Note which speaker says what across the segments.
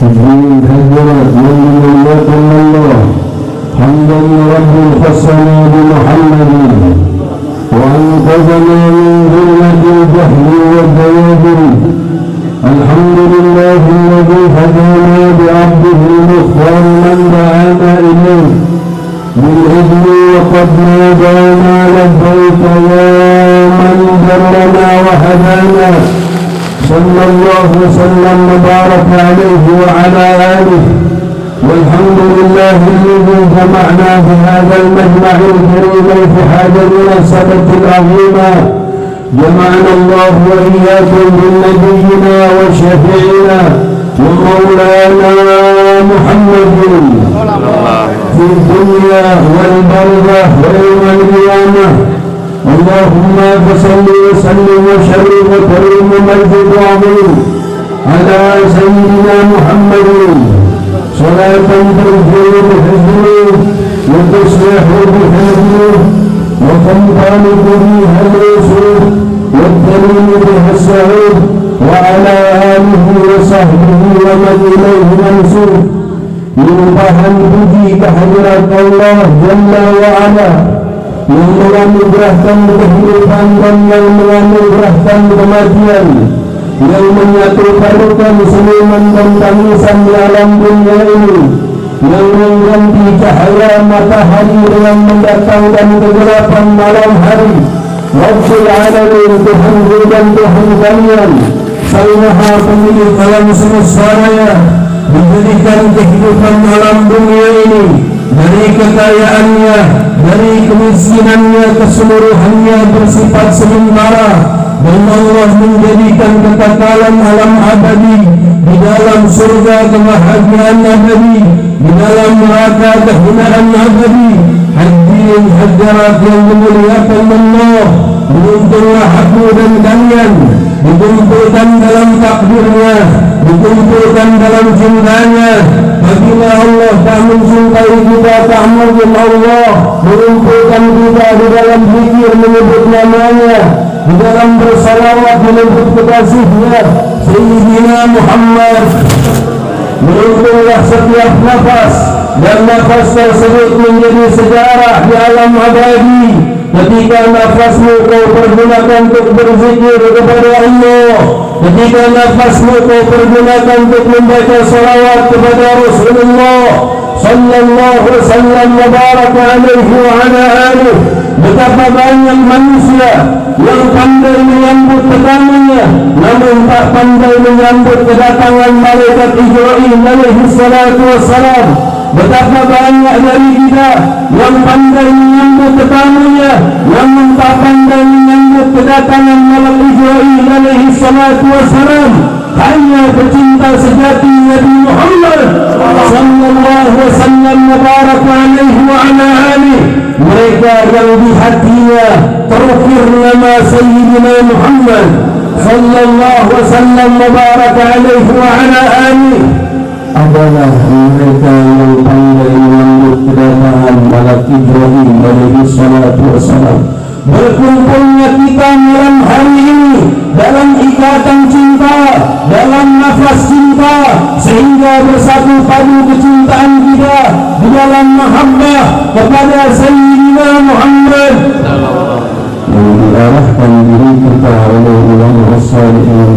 Speaker 1: الدين هجرت من يكن الله حمدا رب خصنا بمحمد وأنقذنا من ظلمة الجهل والدياجر. الحمد لله الذي هدانا بعبده المختار من دعانا إليه بالإذن وقد نادانا لبيك يا من جرنا وهدانا. صلى الله وسلم وبارك عليه وعلى آله. والحمد لله الذي جمعنا في هذا المجمع الكريم في هذا المناسبة العظيمة. جمعنا الله وإياكم بنبينا وشفيعنا ومولانا محمد في الدنيا والبرزخ ويوم القيامة. اللهم صل وسلم وشرف وكرم ومجد وعظيم على سيدنا محمد صلاة تغفر بحزنه وتصلح بحزنه وتنطلق بها الرسول والدليل بها السعود وعلى آله وصحبه ومن إليه منسوب. Limpahan puji kehadirat Allah Jalla wa'ala yang menganugerahkan kehidupan dan yang menganugerahkan kematian, yang menyatukan senyuman dan tangisan di alam dunia ini, yang mengganti cahaya matahari dengan mendatangkan kegelapan malam hari. Rabbul Alamin, Tuhan dan Tuhan kalian, Sang Maha Pemilik alam semesta raya, diberikan kehidupan alam dunia ini dari kekayaannya, dari kemiskinannya, keseluruhannya bersifat sementara, dan Allah menjadikan kekekalan alam abadi di dalam surga kebahagiaan abadi, di dalam neraka kehinaan abadi. Hadirin hadirat yang dimuliakan Allah, beruntunglah aku dan kalian dikumpulkan dalam takdirnya, dikumpulkan dalam cintanya. Apabila Allah tak mencintai kita, tak mungkin Allah mengumpulkan kita di dalam zikir menyebut namanya, di dalam bersalawat menyebut kekasihnya Sayyidina Muhammad. Beruntunglah setiap nafas, dan nafas tersebut menjadi sejarah di alam abadi. Ketika nafasmu kau pergunakan untuk berzikir kepada Allah, ketika nafasmu kau pergunakan untuk membaca salawat kepada Rasulullah sallallahu alaihi wasallam wa baraka alaihi wa ala alihi, betapa banyak manusia yang pandai menyambut tetamunya namun tak pandai menyambut kedatangan malaikat Jibril alaihi salatu wassalam. Betapa banyak dari kita yang pandai menyambut tetamunya namun tak pandai menyambut kedatangan malaikat Jibril alaihi salatu wassalam. Hanya pecinta sejati Nabi Muhammad sallallahu alaihi wasallam wa baraka alaihi wa ala alihi, mereka yang di hatinya terukir nama Sayyidina Muhammad sallallahu alaihi wasallam wa baraka alaihi wa ala alihi, adalah mereka yang pandai menyambut kedatangan malaikat Jibril alaihi salatu wassalam. Berkumpulnya kita malam hari ini dalam ikatan cinta, dalam nafas cinta, sehingga bersatu padu kecintaan kita di dalam mahabbah kepada Sayyidina Muhammad. Yang diarahkan diri kita oleh ulama as-salihin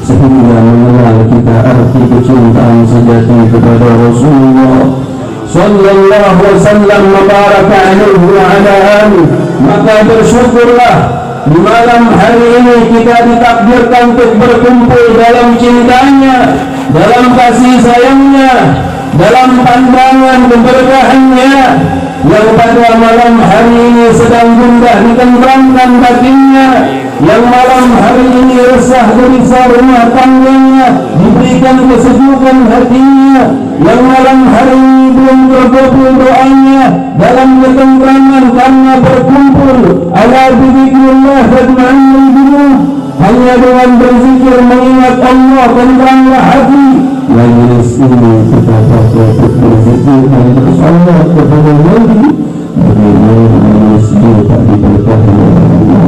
Speaker 1: sehingga mengenal kita arti kecintaan sejati kepada Rasulullah sallallahu alaihi wasallam wa baraka alaihi wa ala alihi. Maka bersyukurlah di malam hari ini kita ditakdirkan untuk berkumpul dalam cintanya, dalam kasih sayangnya, dalam pandangan keberkahannya, yang pada malam hari ini sedang gundah ditenteramkan batinnya, yang malam hari ini resah gelisah rumah tangganya diberikan kesejukan hatinya, yang malam hari ini belum terkabul doanya dalam ketentraman karena berkumpul ala dzikrillah tatma'innul qulub. Hanya dengan berzikir mengingat Allah tenteramlah hati. Majlis ini kita pakai untuk berzikir dan bersalawat kepada Nabi. Bagaimana majlis ini tak diberkahi oleh Allah.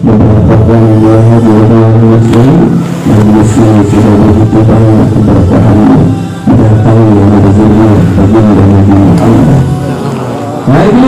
Speaker 1: Beberapa kali hadir dalam majlis ini sudah begitu banyak keberkahannya.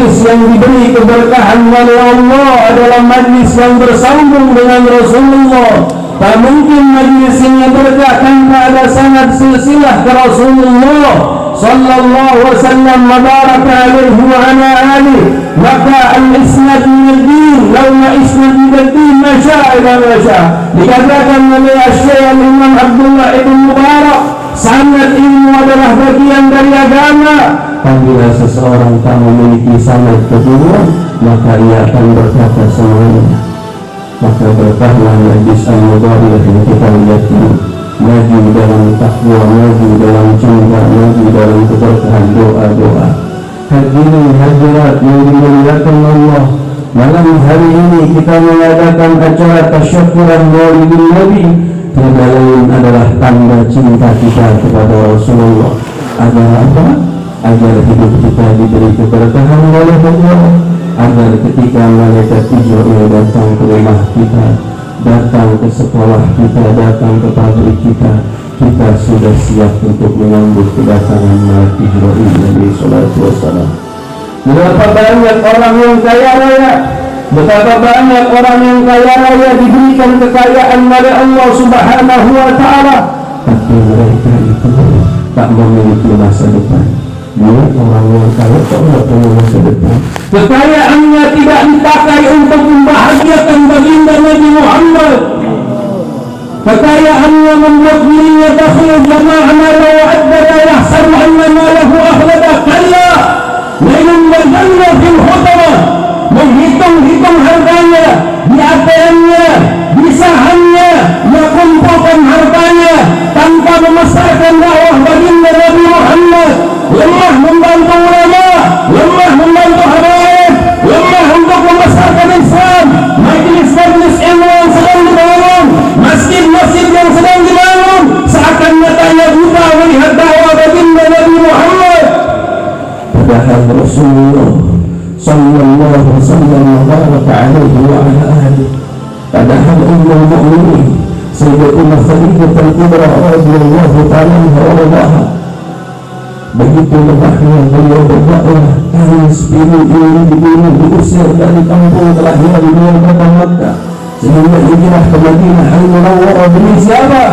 Speaker 1: majlis yang diberi keberkahan oleh Allah adalah majlis yang bersambung dengan Rasulullah. Tak mungkin majlis ini berkah tanpa ada sanad silsilah ke Rasulullah sallallahu wasallam wa baraka alaihi wa ala alihi. Maka al-isnad min ad-din, law ma isnad min ad-din ma syaa ila ma syaa. Dikatakan oleh Syekh Imam Abdullah ibn Mubarak, sanad ilmu adalah bagian dari agama. Apabila seseorang tak memiliki sanad kedua, maka ia akan berkata semuanya. Maka berkahlah majlis al-mubarak yang kita lihat ini, maju dalam takwa, maju dalam cinta, maju dalam keberkahan doa-doa. Hadirin hadirat yang dimuliakan Allah, malam hari ini kita mengadakan acara tasyakuran maulidin Nabi. Tiada lain adalah tanda cinta kita kepada Rasulullah. Agar apa? Agar hidup kita diberi keberkahan oleh Allah, agar ketika malaikat Jibril datang ke rumah kita, datang ke sekolah kita, datang ke pabrik kita, kita sudah siap untuk menyambut kedatangan malaikat Jibril alaihi salatu wassalam. Berapa banyak orang yang kaya raya, betapa banyak orang yang kaya raya diberikan kekayaan oleh Allah Subhanahu wa taala, tapi mereka itu tak memiliki masa depan. Dia orang yang kaya tak punya masa depan. Kekayaannya tidak dipakai untuk membahagiakan baginda Nabi Muhammad. Kekayaannya membuat dirinya takhil jama'ana wa addada yahsabu anna malahu akhlada. Kalla lainun berjanna fil khutama. Menghitung-hitung harganya, di ATM-nya, di sahamnya, dia kumpulkan hartanya tanpa memasarkan dakwah baginda Nabi Muhammad. Lemah membantu ulama, lemah membantu habaib, lemah untuk membesarkan Islam. Majlis-majlis ilmu yang sedang dibangun, masjid-masjid yang sedang dibangun, seakan matanya buta melihat dakwah baginda Nabi Muhammad. Padahal Rasulullah sallallahu alaihi wasallam wa baraka alaihi wa ala alihi, padahal ummul mu'minin Sayyidatuna Khadijah al-Kubra radhiyallahu ta'ala anha, begitu lemahnya beliau berdakwah, tangis biru diusir dari kampung kelahiran beliau kota Makkah, sehingga hijrah ke Madinah al-Munawwarah. Demi siapa?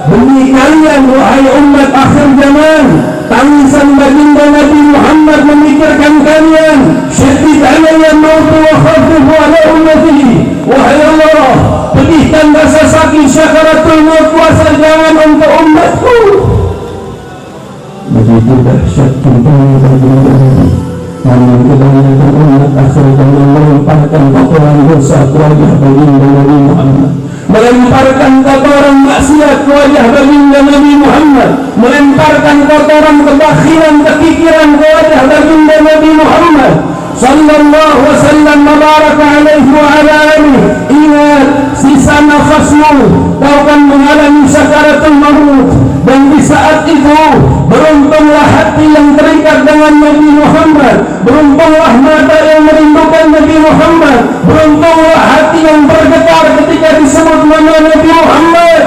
Speaker 1: Demi kalian wahai umat akhir zaman. Tangisan baginda Nabi Muhammad memikirkan kalian. Syedid alayya mautu wa khafifu ala ummatihi. Wahai Allah, pedihkan rasa sakit syakaratul maut, puasa jangan untuk umatku. Begitu dahsyat cintanya baginda Nabi, namun kebanyakan umat akhir zaman melemparkan kotoran dosa ke wajah baginda Nabi Muhammad, melemparkan kotoran maksiat ke wajah baginda Nabi Muhammad, melemparkan kotoran kebakhilan, kekikiran ke wajah baginda Nabi Muhammad sallallahu wasallam wa baraka alaihi wa ala alihi. Ingat, sisa nafasmu kau akan mengalami sakaratul maut, dan di saat itu beruntunglah hati yang terikat dengan Nabi Muhammad, beruntunglah mata yang merindukan Nabi Muhammad, beruntunglah hati yang bergetar ketika disebut nama Nabi Muhammad,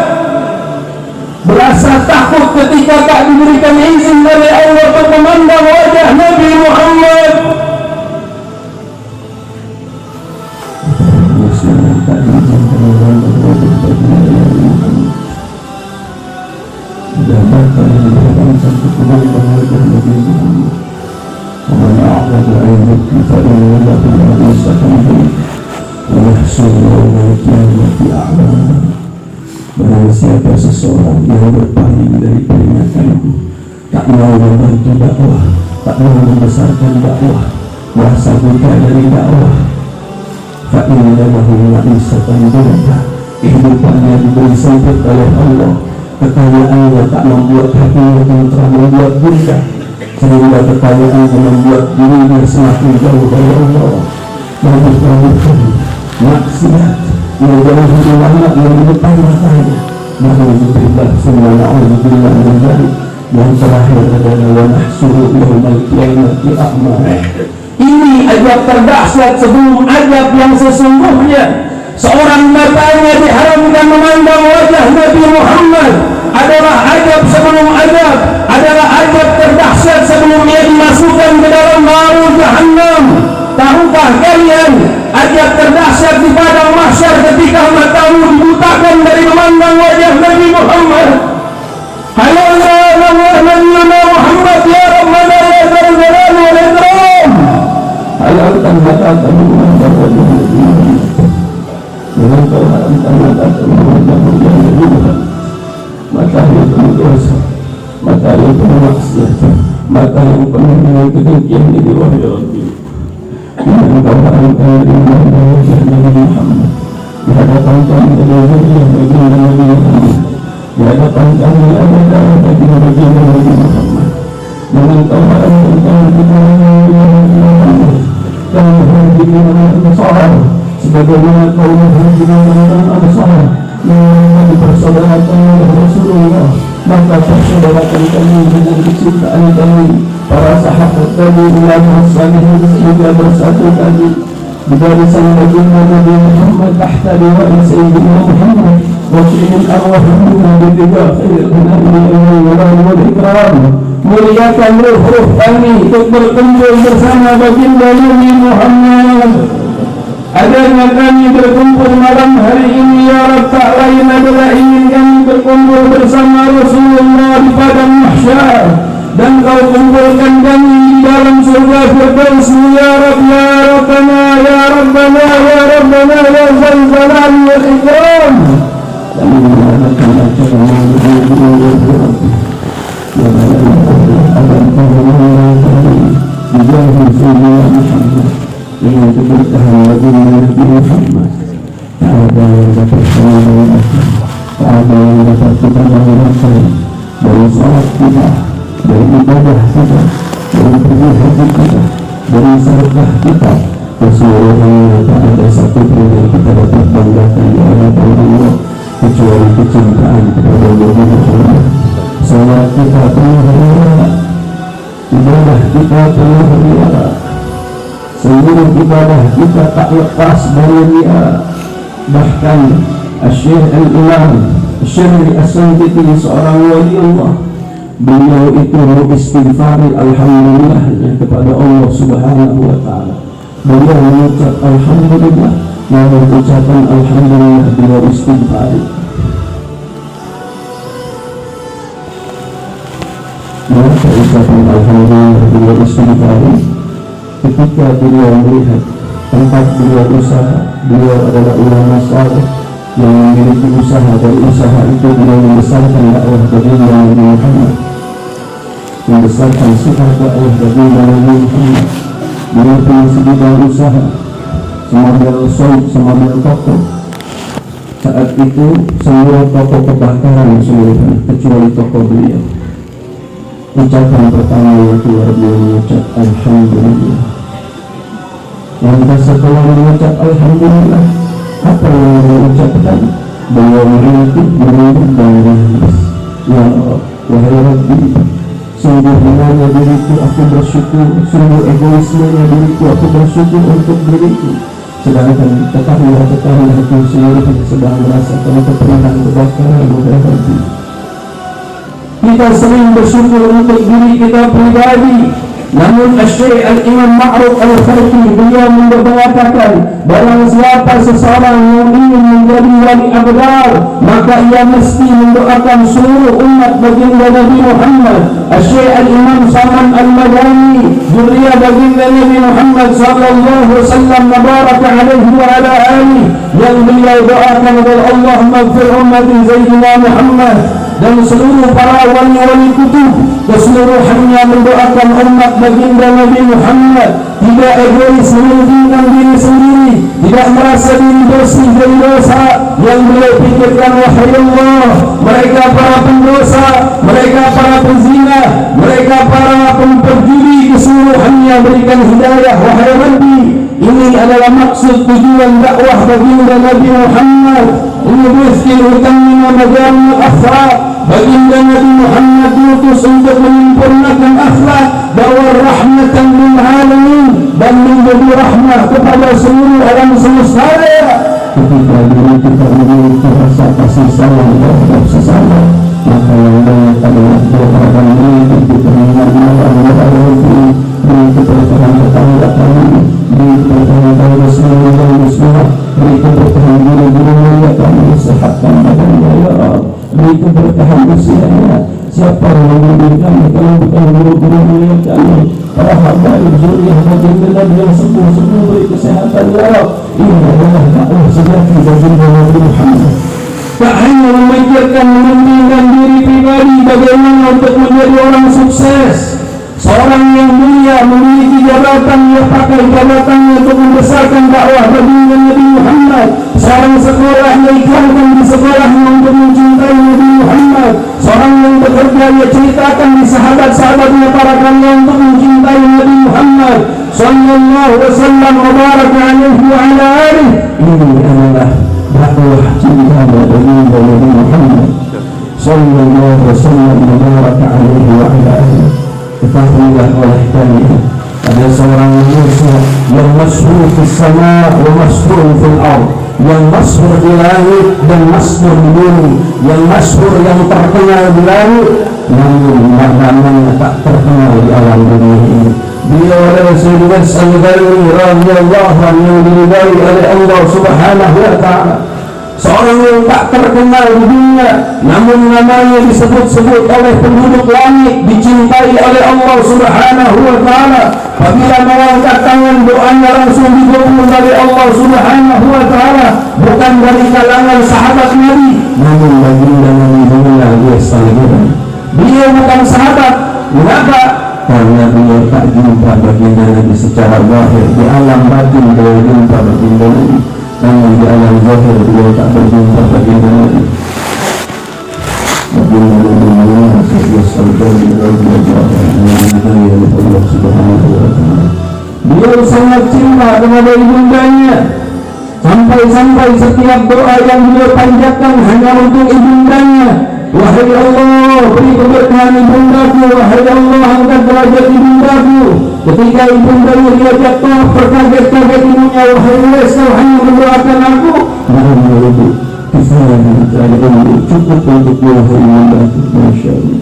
Speaker 1: berasa takut ketika tak diberikan izin oleh Allah untuk memandang wajah Nabi Muhammad. Barang siapa seseorang yang berpaling dari peringatanku, tak mau membantu dakwah, tak mau membesarkan dakwah, merasa buta dari dakwah, fa'inna lahum ma'isatan dunya, kehidupannya diberi sempit oleh Allah, kekayaannya tak membuat hatinya tentram, membuat gundah, sehingga kekayaannya membuat dirinya semakin jauh dari Allah, mabuk-mabukan, maksiat, menjauhi ulama yang di depan matanya. Na'udzubillah, summa na'udzubillah min dzalik. Yang terakhir adalah wa nahsyuru yaumal qiyamati a'ma. Ini ajab terdahsyat sebelum ajab yang sesungguhnya. Seorang matanya diharamkan memandang wajah Nabi Muhammad adalah ajab sebelum ajab, adalah ajab terdahsyat sebelum ia dimasukkan ke dalam neraka Jahannam. Maukah kalian ajab terdahsyat di padang mahsyar ketika matamu dibutakan dari memandang wajah Nabi Muhammad? Halo Nabi Muhammad ya Rabbana ya Dzal Jalali wal Ikram. Halalkan mata kami memandang wajah Nabi Muhammad. Dengan kau haramkan mata kami memandang wajah Nabi Muhammad. Mata yang penuh dosa, mata yang penuh maksiat, mata yang penuh dengan kedengkian ini wahai Rabbi. Dengan kau haramkan memandang wajah Nabi Muhammad. Di hadapan kami ada wajah baginda Nabi Muhammad. Di hadapan kami ada darah baginda Nabi Muhammad. Dengan kau haramkan kami memandang Nabi Muhammad. Kami menghadiri Ansar sebagaimana kau menghadiri Ansar yang dipersaudarakan oleh Rasulullah. Maka persaudarakan kami dengan kecintaan kami para sahabat kami, ulama salihin sehingga bersatu kami di barisan baginda Nabi Muhammad tahta liwa'i Sayyidina Muhammad wa fi'il arwahina bitiba khairil anbiya'i wal ikram. Muliakan ruh kami untuk berkumpul bersama baginda Nabi Muhammad. Adanya kami berkumpul malam hari ini ya Rabb, tak lain adalah ingin kami berkumpul bersama Rasulullah di padang mahsyar, dan kau kumpulkan kami di dalam surga Firdaus ya Rabb ya Rabbana ya Rabbana ya Rabbana ya Dzal Jalali wal Ikram. Kami mengadakan acara maulid yang dengan keberkahan baginda Nabi Muhammad. Tak ada yang dapat kami bayangkan, tak ada yang dapat kita bayangkan dari salat kita, dari ibadah kita, dari pergi haji kita, dari sedekah kita, keseluruhannya tak ada satu pun yang kita dapat banggakan di hadapan Allah kecuali kecintaan kepada Nabi Muhammad. Salat kita penuh riya, ibadah kita penuh riya, seluruh ibadah kita tak lepas dari riya. Bahkan Syekh Al-Imam Syekh As-Sanjiti, seorang wali Allah, beliau itu beristighfar alhamdulillah kepada Allah Subhanahu wa taala. Beliau mengucap alhamdulillah, namun ucapan alhamdulillah beliau istighfar. Maka ucapan alhamdulillah beliau istighfar ketika beliau melihat tempat beliau usaha. Beliau adalah ulama saleh yang memiliki usaha, dari usaha itu beliau membesarkan dakwah baginda Nabi Muhammad, membesarkan sifat dakwah baginda Nabi Muhammad. Beliau punya sebidang usaha, semodel soib, semodel toko. Saat itu semua toko kebakaran seluruhnya kecuali toko beliau. Ucapan pertama yang keluar beliau mengucap alhamdulillah. Lantas setelah mengucap alhamdulillah, apa yang beliau ucapkan? Beliau merintih dan menangis. Ya Allah, wahai Rabbi, sungguh hinanya diriku aku bersyukur, sungguh egoismenya diriku aku bersyukur untuk diriku. Sedangkan tetangga itu seluruhnya sedang merasakan keperangan kebakaran. Wahai Rabbi, kita sering bersyukur untuk diri kita pribadi. Namun Syekh Al-Imam Ma'ruf Al-Farqi beliau mengatakan, barang siapa seseorang yang ingin menjadi wali abdal, maka ia mesti mendoakan seluruh umat baginda Nabi Muhammad. Syekh Al-Imam Saman Al-Madani, zuriyah baginda Nabi Muhammad sallallahu alaihi wasallam mubarak alaihi wa ala alihi, yang beliau doakan kepada Allah maghfir ummati Sayyidina Muhammad. Dan seluruh para wali-wali kutub keseluruhannya mendoakan umat baginda Nabi Muhammad, tidak egois mementingkan diri sendiri, tidak merasa diri bersih dari dosa. Yang beliau pikirkan, wahai Allah, mereka para pendosa, mereka para penzina, mereka para pemperjudi, keseluruhannya berikan hidayah. Wahai Rabbi, ini adalah maksud tujuan dakwah baginda Nabi Muhammad. Ini miskin utamina majamul akhlak. Baginda Nabi Muhammad diutus untuk menyempurnakan akhlak, bahwa rahmatan lil alamin, dan menjadi rahmah kepada seluruh alam semesta. Ketika diri kita memiliki rasa kasih sayang terhadap sesama, maka yang banyak adalah doa dan mengikuti permintaan Allah Subhanahu wa taala, mengikuti permintaan tetangga kami, mengikuti guru kami, kalau bukan guru-guru mulia kami, para habaib zuriyah baginda Nabi yang sepuh-sepuh beri kesehatan ya Rabb. Ini adalah dakwah sejati baginda Nabi Muhammad. Tak hanya memikirkan mementingkan diri pribadi bagaimana untuk menjadi orang sukses. Seorang yang mulia memiliki jabatan, ia pakai jabatannya untuk membesarkan dakwah baginda Nabi Muhammad. Seorang sekolah yang iklankan di sekolahnya untuk mencintai Nabi Muhammad. Seorang yang bekerja, ia ceritakan di sahabat-sahabatnya para karya untuk mencintai Nabi Muhammad sallallahu alaihi wasallam wa baraka alaihi wa ala alihi. Ini adalah dakwah cinta baginda Nabi Muhammad sallallahu alaihi wasallam wa baraka alaihi wa ala alihi. Ketahuilah oleh kalian, ada seorang manusia yang masyhur di sama wa masyhur fil ardh, yang masyhur di langit dan masyhur di bumi, yang masyhur yang terkenal di langit namun namanya tak terkenal di alam dunia ini. Beliau adalah Sayyidina Al-Ghazali radhiyallahu anhu yang diridai oleh Allah Subhanahu wa taala. Seorang yang tak terkenal di dunia, namun namanya disebut-sebut oleh penduduk langit, dicintai oleh Allah Subhanahu wa taala. Apabila mengangkat tangan, doanya langsung dikabul dari Allah Subhanahu wa taala, bukan dari kalangan sahabat Nabi, namun baginda Nabi mengenal dia sekalian. Beliau bukan sahabat. Mengapa? Karena beliau tak jumpa baginda Nabi secara zahir. Di alam batin beliau jumpa baginda Nabi, namun di alam zahir beliau tak berjumpa baginda Nabi. Baginda Nabi mengenal Sayyidina Al-Ghazali radhiyallahu anhu oleh Allah Subhanahu wa taala. Beliau sangat cinta kepada ibundanya, sampai-sampai setiap doa yang beliau panjatkan hanya untuk ibundanya. Wahai Allah, beri keberkahan ibundaku. Wahai Allah, angkat derajat ibundaku. Ketika ibundanya diajak tawaf, berkaget-kaget ibunya. Wahai Allah, kau hanya mendoakan aku. Namun itu kifayah itu cukup untuk wahai ibundaku. Masya Allah.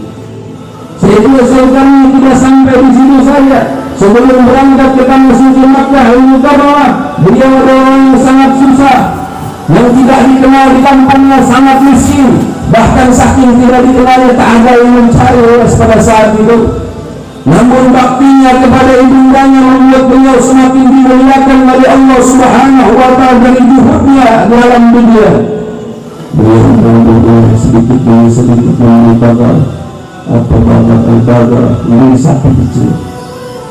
Speaker 1: Sayyidina Al-Ghazali tidak sampai di situ saja. Sebelum berangkat ke tanah suci Makkah Al-Mukarramah, beliau adalah orang yang sangat susah, yang tidak dikenal di kampungnya, sangat miskin. Bahkan saking tidak dikenalnya, tak ada yang mencari pada saat itu. Namun baktinya kepada ibundanya membuat beliau semakin dimuliakan oleh Allah Subhanahu wa taala dari juhudnya dalam dunia. Beliau mengambil sedikit demi sedikit mengumpulkan babat al-badar, ini sapi kecil.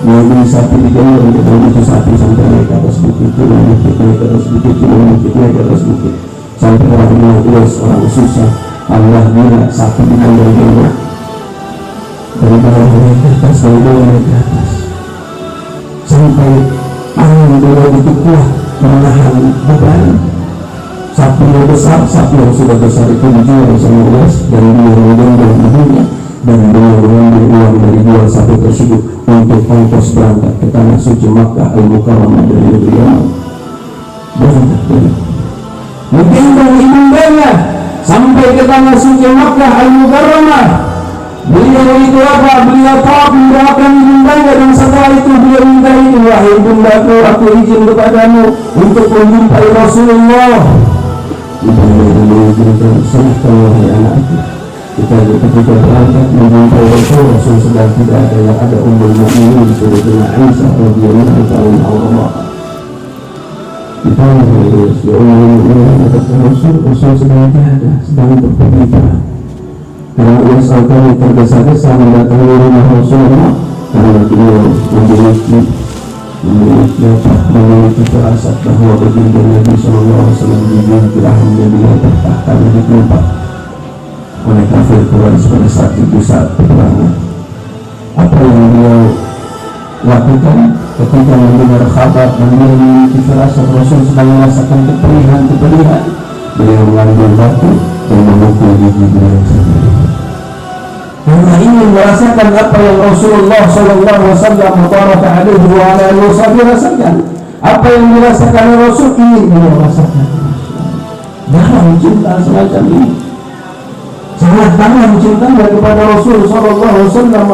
Speaker 1: Dia beli sapi di jalur, dia begitu sapi sampai naik ke atas bukit, turun bukit, naik ke atas bukit, turun bukit, naik ke atas bukit, sampai orang bilang orang susah. Allah bila sapi di jalur dari bawah naik ke atas, dari bawah naik ke atas, sampai angin beliau itu kuat menahan beban. Sapi yang besar, sapi yang sudah besar itu dijual sama Allah, dan dia menggendong ibunya, dan beliau mengambil uang dari jual sapi tersebut untuk ongkos berangkat ke tanah suci Makkah Al-Mukarramah dari beliau. Berangkat beliau menggendong ibundanya sampai ke tanah suci Makkah Al-Mukarramah. Beliau itu apa? Beliau tawaf mendoakan ibundanya, dan setelah itu beliau minta itu, wahai ibundaku, aku izin kepadamu untuk menjumpai Rasulullah. Ibunda beliau izinkan, silahkan wahai anakku. Kita ketika berangkat menjumpai Rasul sedang tidak ada, yang ada Ummul Mukminin Sayyidatina Aisyah radhiyallahu ta'ala. Kita melihat si Ummul Mukminin kata Rasul sedang tiada, sedang berpergian. Karena Allah sekali tergesa-gesa mendatangi rumah Rasulullah, karena beliau memiliki firasat bahwa baginda Nabi sallallahu alaihi wasallam di rahimnya beliau tertahkan ditumpak oleh kafir Quraisy pada saat itu, saat peperangan. Apa yang beliau lakukan ketika mendengar kabar dan beliau memiliki firasat Rasul sedang merasakan keperihan, beliau mengambil batu dan memukul gigi beliau sendiri. Karena ingin merasakan apa yang Rasulullah sallallahu alaihi wasallam rasakan. Apa yang dirasakan Rasul ingin beliau rasakan. Dalam cinta semacam ini, sangat dalam cintanya kepada Rasul sallallahu alaihi wasallam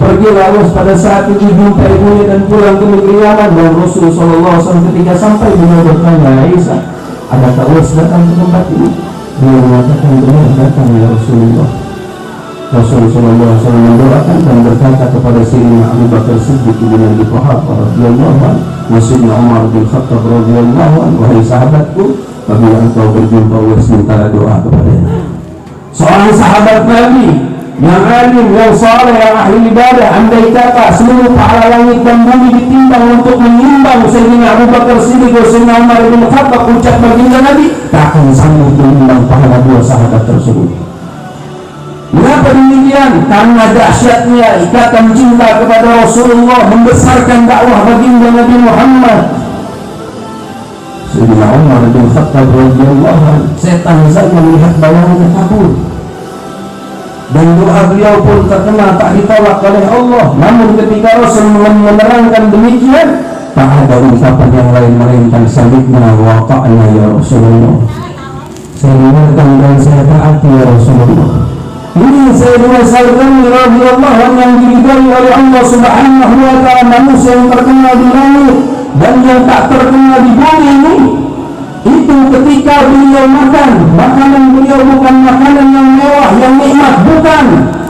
Speaker 1: pergi lalu pada saat itu jumpa ibunya dan pulang ke negeri Yaman. Dan Rasul sallallahu alaihi wasallam ketika sampai beliau bertanya, Aisyah, adakah Uwais datang ke tempat ini? Beliau mengatakan, benar datang ya Rasulullah. Rasulullah SAW mendoakan dan berkata kepada Sayyidina Abu Bakar Siddiq bin Abi Quhafah radhiyallahu anhu, Sayyidina Umar bin Khattab radhiyallahu anhu, wahai sahabatku, apabila engkau berjumpa Allah sementara doa kepadanya. Seorang sahabat Nabi yang alim, yang saleh, yang ahli ibadah, andai kata seluruh pahala langit dan bumi ditimbang untuk menyimbang Sayyidina Abu Bakar Siddiq dan Sayyidina Umar bin Khattab ucap baginda Nabi, tak akan sanggup menimbang pahala dua sahabat tersebut. Mengapa demikian? Karena dahsyatnya ikatan cinta kepada Rasulullah, membesarkan dakwah baginda Nabi Muhammad. Sayyidina Umar bin Khattab radhiyallahu anhu, setan saja melihat bayangannya kabur. Dan doa beliau pun terkenal tak ditolak oleh Allah. Namun ketika Rasul menerangkan demikian, tak ada ungkapan yang lain melainkan salikna wa ta'na ya Rasulullah. Saya dengarkan dan saya taati ya Rasulullah. Ini Sayyidina Salman radhiyallahu anhu yang diridhai oleh Allah Subhanahu wa ta'ala, manusia yang terkenal di langit dan yang tak terkenal di bumi ini. Itu ketika beliau makan, makanan beliau bukan makanan yang mewah, yang nikmat, bukan.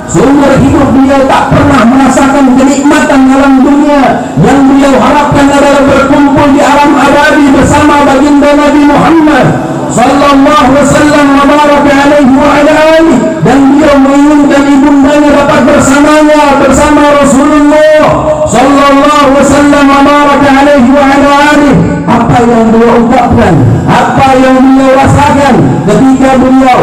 Speaker 1: Seumur hidup beliau tak pernah merasakan kenikmatan alam dunia. Yang beliau harapkan adalah berkumpul di alam abadi bersama baginda Nabi Muhammad sallallahu alaihi wasallam wa baraka alaihi wa ala alihi, dan beliau menginginkan ibundanya dapat bersamanya bersama Rasulullah sallallahu alaihi wasallam wa baraka alaihi wa ala alihi. Apa yang beliau ungkapkan, apa yang beliau rasakan ketika beliau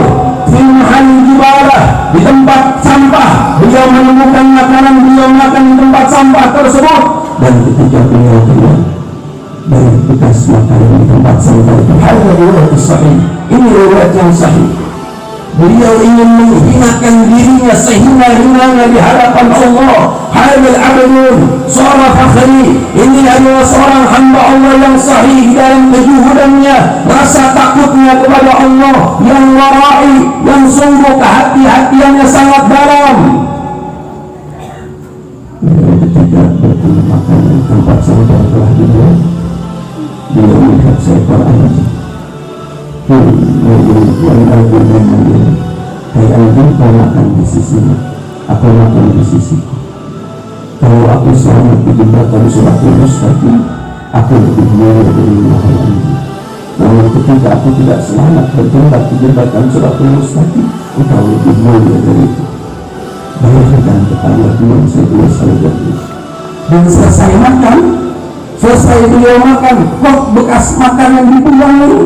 Speaker 1: di mahal jibalah, di tempat sampah, beliau menemukan makanan, beliau makan di tempat sampah tersebut, dan ketika beliau keluar dari bekas makanan di tempat sampah itu, hadza riwayat sahih, ini riwayat yang sahih. Beliau ingin menghinakan dirinya sehina-hinanya di hadapan Allah. Hadal abdun suara fakhri, ini adalah seorang hamba Allah yang sahih dalam kejuhudannya, rasa takutnya kepada Allah, yang warai, yang sungguh kehati-hatiannya sangat dalam. Ketika bertemu makan di tempat sampah telah dibuat, dia melihat seekor anjing. Hai anjing, kau makan di sisinya, aku makan di sisiku. Kalau aku selamat di jembatan Siratul Mustaqim, aku lebih mulia dari wahai anjing. Namun ketika aku tidak selamat berjumpa di jembatan Siratul Mustaqim, engkau lebih mulia dari itu. Bayangkan betapa Tuhan saya saja. Dan selesai makan, selesai beliau makan, kok bekas makanan dibuang ini?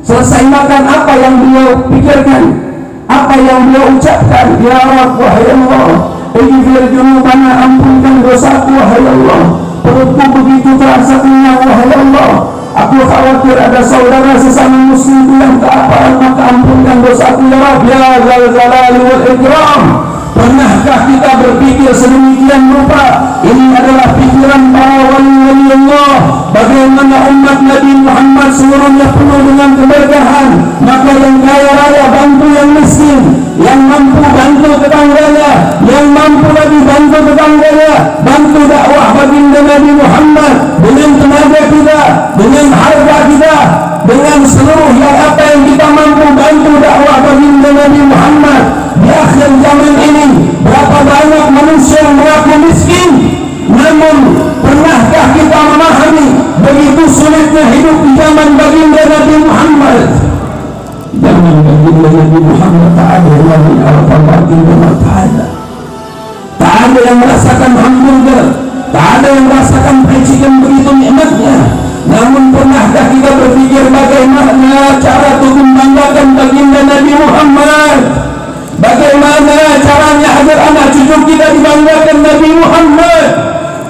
Speaker 1: Selesai makan, apa yang beliau pikirkan? Apa yang beliau ucapkan? Ya Rabb, wahai Allah, ighfir dzunubana, ampunkan dosaku wahai Allah. Perutku begitu terasa kenyang wahai Allah. Aku khawatir ada saudara sesama muslim yang keapaan, maka ampunkan dosaku ya Rabb, ya Dzal Jalali wal Ikram. Pernahkah kita berpikir sedemikian rupa? Ini adalah pikiran para wali-wali Allah. Bagaimana umat Nabi Muhammad seluruhnya penuh dengan keberkahan, maka yang kaya raya bantu yang miskin, yang mampu bantu tetangganya, yang mampu lagi bantu tetangganya, bantu dakwah baginda Nabi Muhammad dengan tenaga kita, dengan harta kita, dengan seluruh yang apa yang kita mampu bantu dakwah baginda Nabi Muhammad. Di akhir zaman ini, berapa banyak manusia yang mengaku miskin, namun pernahkah kita memahami begitu sulitnya hidup di zaman baginda Nabi Muhammad? Zaman baginda Nabi Muhammad tak ada yang mengalahkan baginda, tak ada yang merasakan hamburger, tak ada yang merasakan fried begitu nikmatnya. Namun pernahkah kita berpikir bagaimana cara untuk membanggakan baginda Nabi Muhammad? Bagaimana caranya agar anak cucu kita dibanggakan Nabi Muhammad?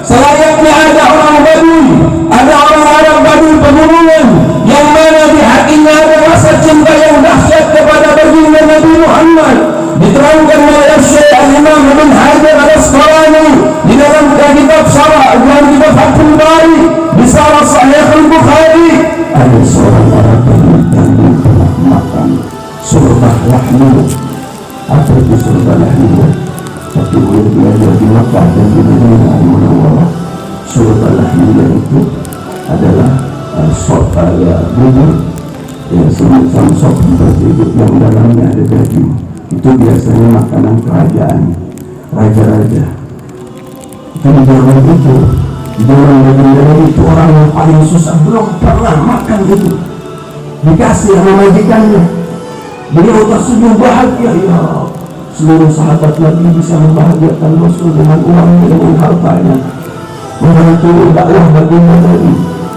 Speaker 1: Selayaknya ada orang Badui, ada orang Arab Badui pegunungan, yang mana di hatinya ada rasa cinta yang dahsyat kepada baginda Nabi Muhammad. Diterangkan oleh Syekh Al-Imam Ibn Hajar Al-Asqalani di dalam kitab Syarah, dalam kitab Fathul Bari, di Syarah Sahih Al-Bukhari. Ada seorang Arab yang pernah makan surga lahmu. Apa itu surga lahmu? Tapi boleh belajar di Makkah dan di Madinah Al-Munawwarah. Surga lahmu itu adalah sop bubur yang semacam sop berjudul yang dalamnya ada daging. Itu biasanya makanan kerajaan, raja-raja. Itu di zaman itu, di zaman baginda Nabi itu orang yang paling susah belum pernah makan itu, dikasih sama majikannya. Beliau tersenyum bahagia, ya seluruh sahabat Nabi bisa membahagiakan Rasul dengan uangnya, dengan hartanya, membantu dakwah baginda Nabi.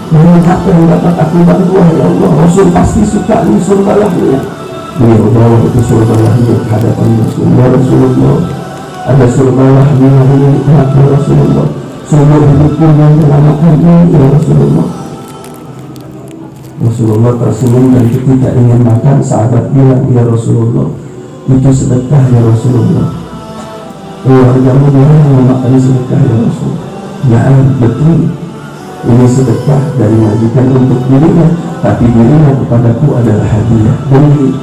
Speaker 1: Dengan apa yang dapat aku bantu, ya Allah, Rasul pasti suka ini surgalahnya. Beliau bawa itu surgalahnya ke hadapan Rasul. Ya Rasulullah, ada surgalahnya ini nikmat ya Rasulullah, seumur hidupku yang menyelamatkan ini ya Rasulullah. Rasulullah tersenyum, dan ketika ingin makan, sahabat bilang, ya Rasulullah, itu sedekah ya Rasulullah. Keluargamu dia yang memakan sedekah ya Rasul. Ya betul, ini sedekah dari majikan untuk dirinya, tapi dirinya kepadaku adalah hadiah. Demi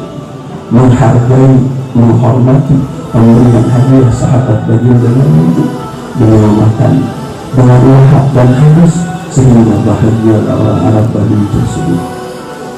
Speaker 1: menghargai, menghormati pemberian hadiah sahabat baginda Nabi itu, beliau makan dengan lahap dan halus sehingga bahagia orang Arab Badui tersebut.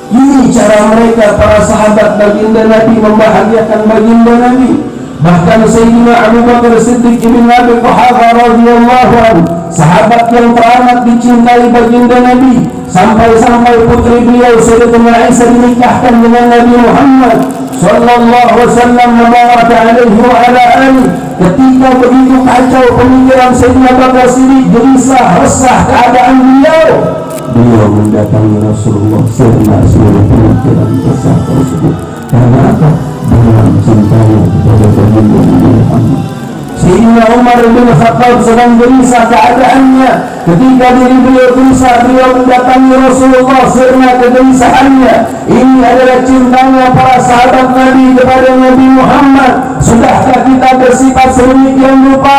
Speaker 1: Ini cara mereka para sahabat baginda Nabi membahagiakan baginda Nabi. Bahkan Sayyidina Abu Bakar Siddiq bin Abi Quhafa radhiyallahu anhu, sahabat yang teramat dicintai baginda Nabi, sampai-sampai putri beliau Sayyidatuna Aisyah dinikahkan dengan Nabi Muhammad sallallahu wasallam mubaraka alaihi wa ala alihi. Ketika begitu kacau pemikiran Sayyidina Abu Bakar Siddiq, gelisah, resah keadaan beliau mendatangi Rasulullah sirna seluruh pemikiran resah tersebut. Karena apa? Beliau mencintainya kepada baginda Nabi Muhammad. Sayyidina Umar bin Khattab sedang gelisah keadaannya. Ketika diri beliau gelisah, beliau mendatangi Rasulullah sirna kegelisahannya. Ini adalah cintanya para sahabat Nabi kepada Nabi Muhammad. Sudahkah kita bersifat sedemikian rupa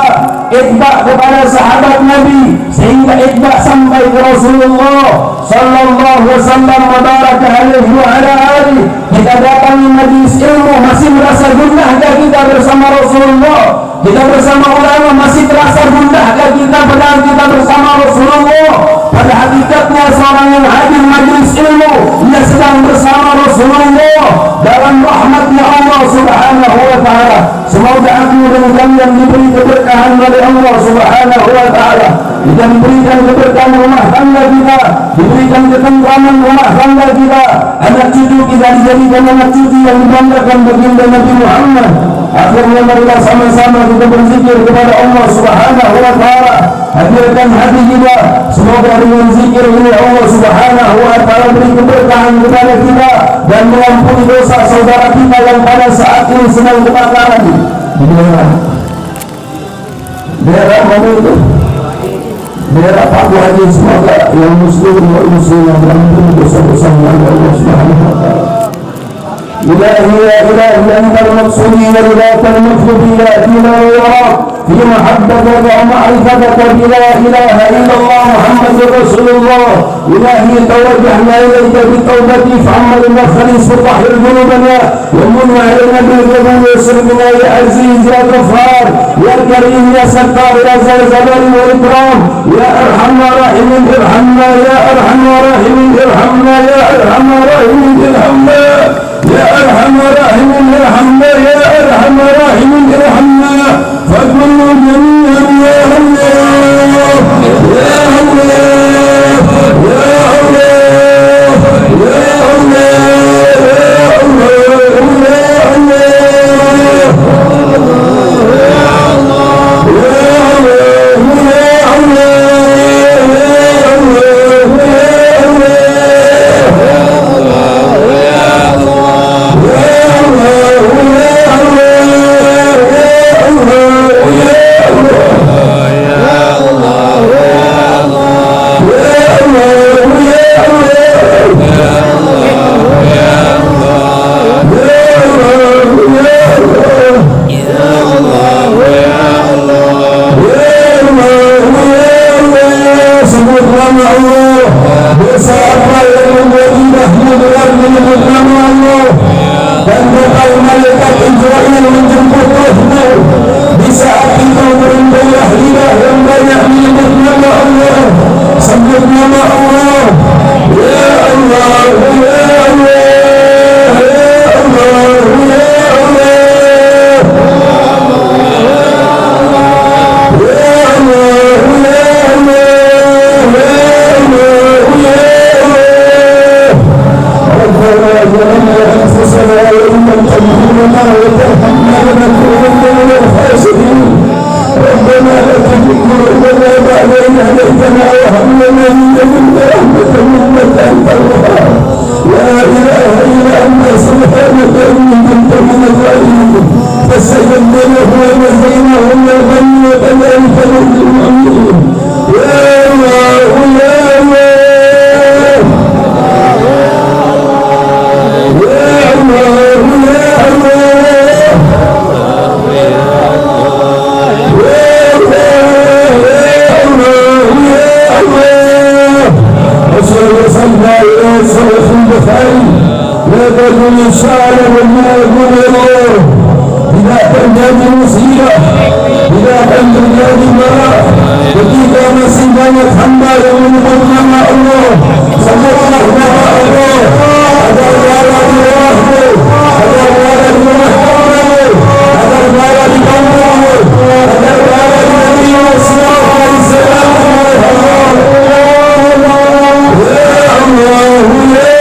Speaker 1: itba kepada sahabat Nabi sehingga itba sampai ke Rasulullah sallallahu wasallam mubaraka alaihi wa ala alihi? Kita datangi majlis ilmu masih merasa gundahkah kita bersama Rasulullah? Kita bersama ulama masih terasa gundahkah kita padahal kita bersama Rasulullah? Pada hakikatnya seorang yang hadir majlis ilmu, dia sedang bersama Rasulullah dalam rahmatnya Allah subhanahu wa ta'ala. Semoga aku dan kalian diberi keberkahan oleh Allah subhanahu wa ta'ala, kita diberikan keberkahan rumah tangga kita, diberikan ketentraman rumah tangga kita, anak cucu kita dijadikan anak cucu yang dibanggakan baginda Nabi Muhammad. Akhirnya marilah sama-sama kita berzikir kepada Allah subhanahu wa ta'ala. Hadirkan hati kita, semoga dengan zikir ini Allah subhanahu wa ta'ala beri keberkahan kepada kita dan mengampuni dosa saudara kita yang pada saat ini sedang kebakaran di daerah mana itu? Daerah Paku Haji. Semoga yang muslim yang mengampuni dosa-dosa Allah subhanahu wa ta'ala. إلهي يا إلهي أنت المقصود ورداك المطلوب يأتينا ويراك في محبتك ومعرفتك بلا إله إلا الله محمد رسول الله. إلهي توجهنا إليك بالتوبة فعمل المخلص وطهر ذنوبنا ومن علينا بالقبول ويسر بنا يا عزيز يا غفار يا كريم يا ستار يا ذا الجلال والإكرام يا أرحم الراحمين ارحمنا يا أرحم الراحمين ارحمنا يا أرحم الراحمين ارحمنا يا أرحم الراحمين ارحمنا يا أرحم الراحمين ارحمنا فكلوا جميعا يا الله يا الله يا الله يا Allah musibah, tidak akan terjadi marah ketika masih banyak hamba yang menyebut nama Allah, sebutlah nama Allah, agar berada di rumahmu, agar berada di rumah kamu, agar berada di kampungmu, agar berada di negerimu, selalu diselamatkan oleh Allah. Ya Allah, ya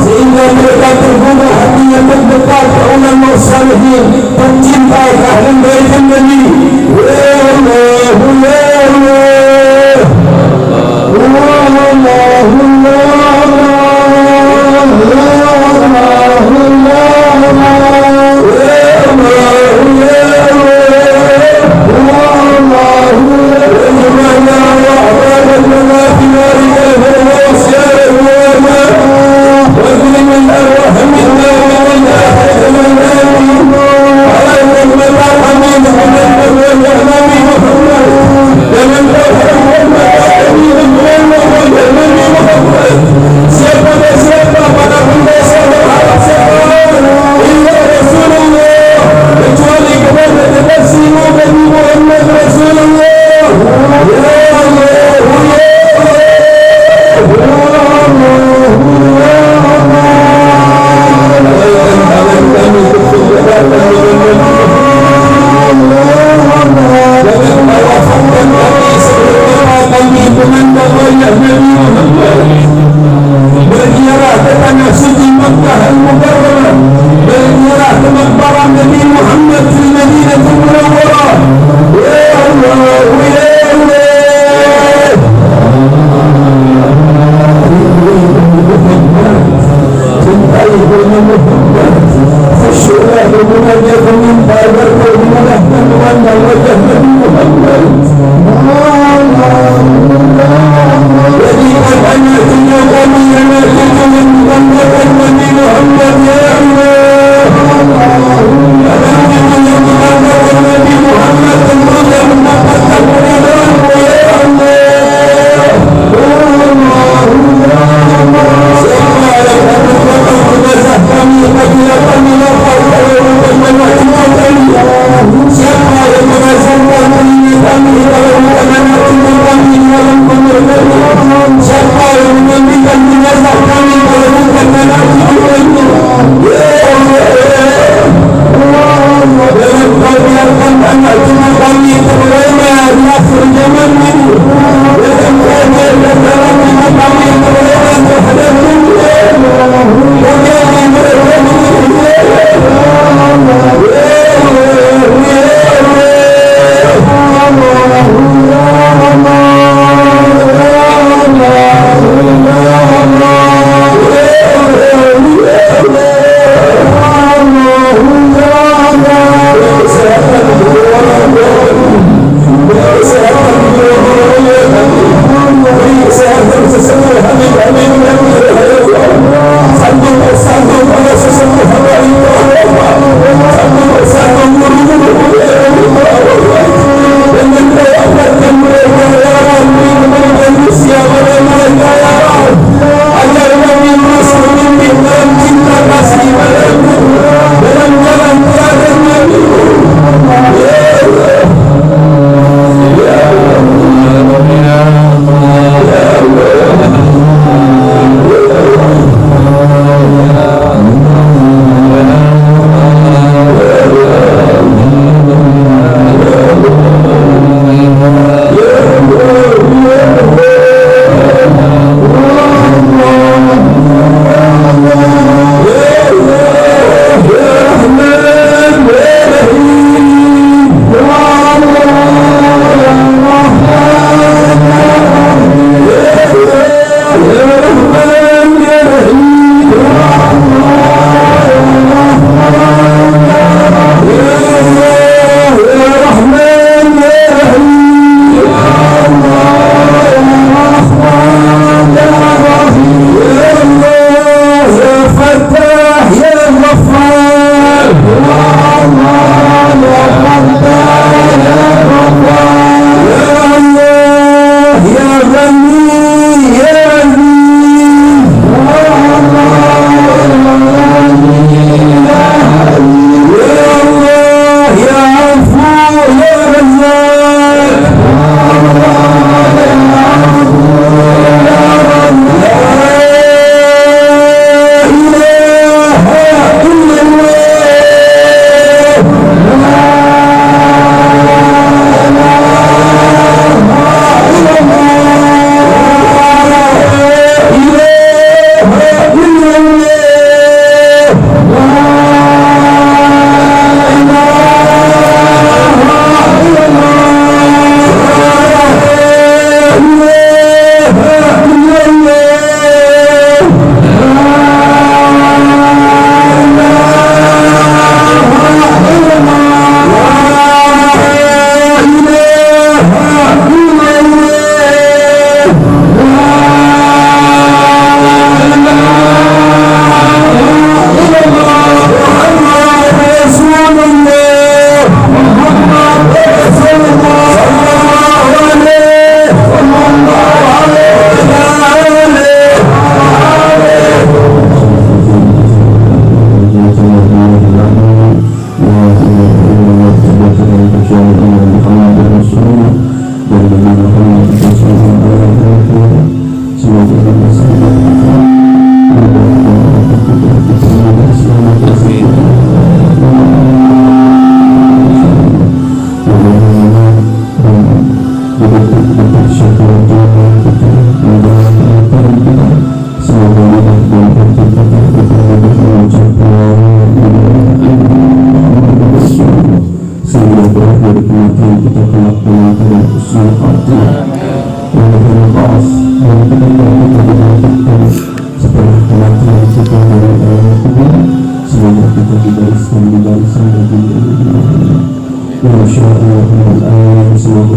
Speaker 1: sehingga mereka terbuka hatinya terdekat oleh salihin, pencinta ahli bait Nabi. Ya Allah, berziarah ke tanah suci Makkah Al-Mukarramah, berziarah ke makbarah Nabi Muhammad di Madinatul Munawwarah. Ya Allah, ya Allah, cintai Muhammad, syukur hubungannya meminta berkah memudahkan memandang wajah Nabi Muhammad. Jadikan anak cucu kami anak cucu yang membanggakan Nabi Muhammad, ya Allah. Anak cucu yang membanggakan Nabi Muhammad tentunya mendapatkan keridhaan-Mu, ya Allah. Siapa yang akan membantu jenazah kami apabila kami lapar oleh Allah cucu kami.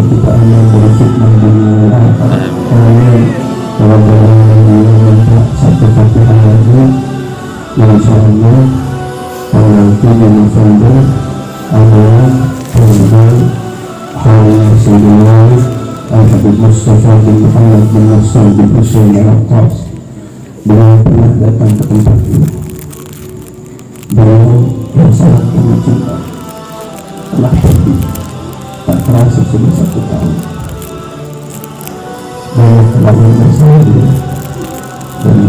Speaker 1: kita aman dari fitnah dunia akhirat. Amin. Kalau minta satu Fatihah lagi, insyaallah kalau nanti di November adalah tanggal hari Sayyidina Al-Habib Mustafa bin Muhammad bin Nasr bin Hussein Al-Qas. Beliau pernah datang ke tempat ini. Beliau yang sangat penuh cinta telah pergi, tak terasa sudah 1 tahun. Banyak kelahiran bersama dia dan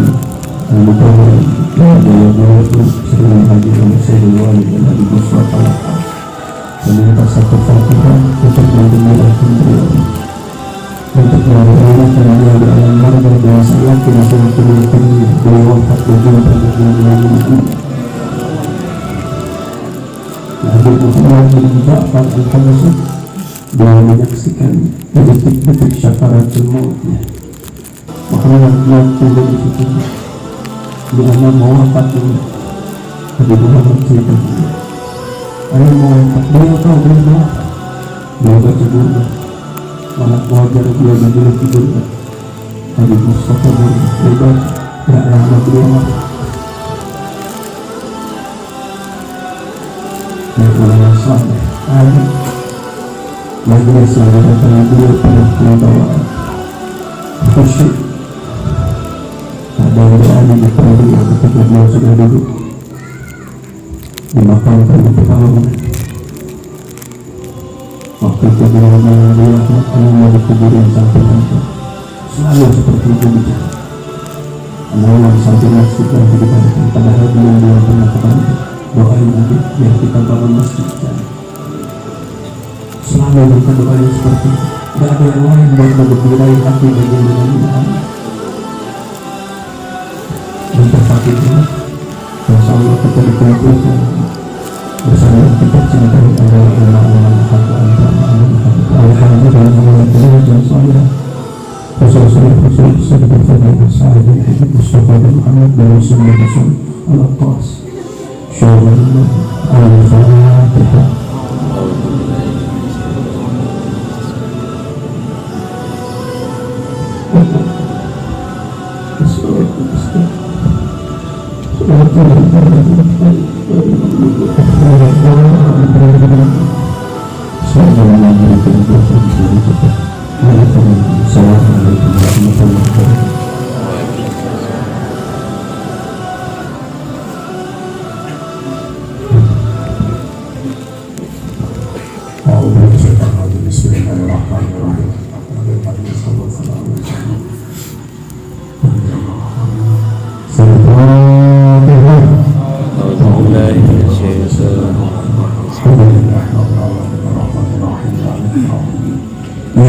Speaker 1: beliau itu sering hadir oleh Sayyidina Ali dan Habib Mustafa Al-Qas. Meminta satu Fatihah untuk mendengarkan beliau, untuk mendengarkan beliau di alam marga dan saya yakin akan menemukan beliau wafat di dunia ini. Habib Muhammad bin Ja'far Al-Habsyi, beliau menyaksikan detik-detik syakaratul mautnya. Makanya beliau turun di situ dengan mau wafatnya. Habib Muhammad cerita, ayah mau wafat, beliau tahu beliau wafat. Beliau baca doa, anak wajar beliau berdiri tidur. Habib Mustafa beliau baca, tidak lama beliau wafat. Mereka saleh, ada majelis yang datang beliau penuh membawa khusyuk. Ada doa di depan beliau ketika beliau sudah duduk dimakamkan di pertama. Waktu itu beliau mau dikuburin sampai nanti, selalu seperti itu bicara. Anak sampai masjid dan dikatakan, padahal beliau pernah katakan, doain nanti biar kita bangun masjid. Selalu minta doanya seperti itu. Tidak ada yang lain buat bergembirain hati bagaimana dengan untuk saat itu. Insya Allah kita dikumpulkan bersama kita cintai Allah Alhamdulillah. Khusus Habib Mustafa bin Muhammad bin Hussein Al-Qas. Al-Fatihah. Ya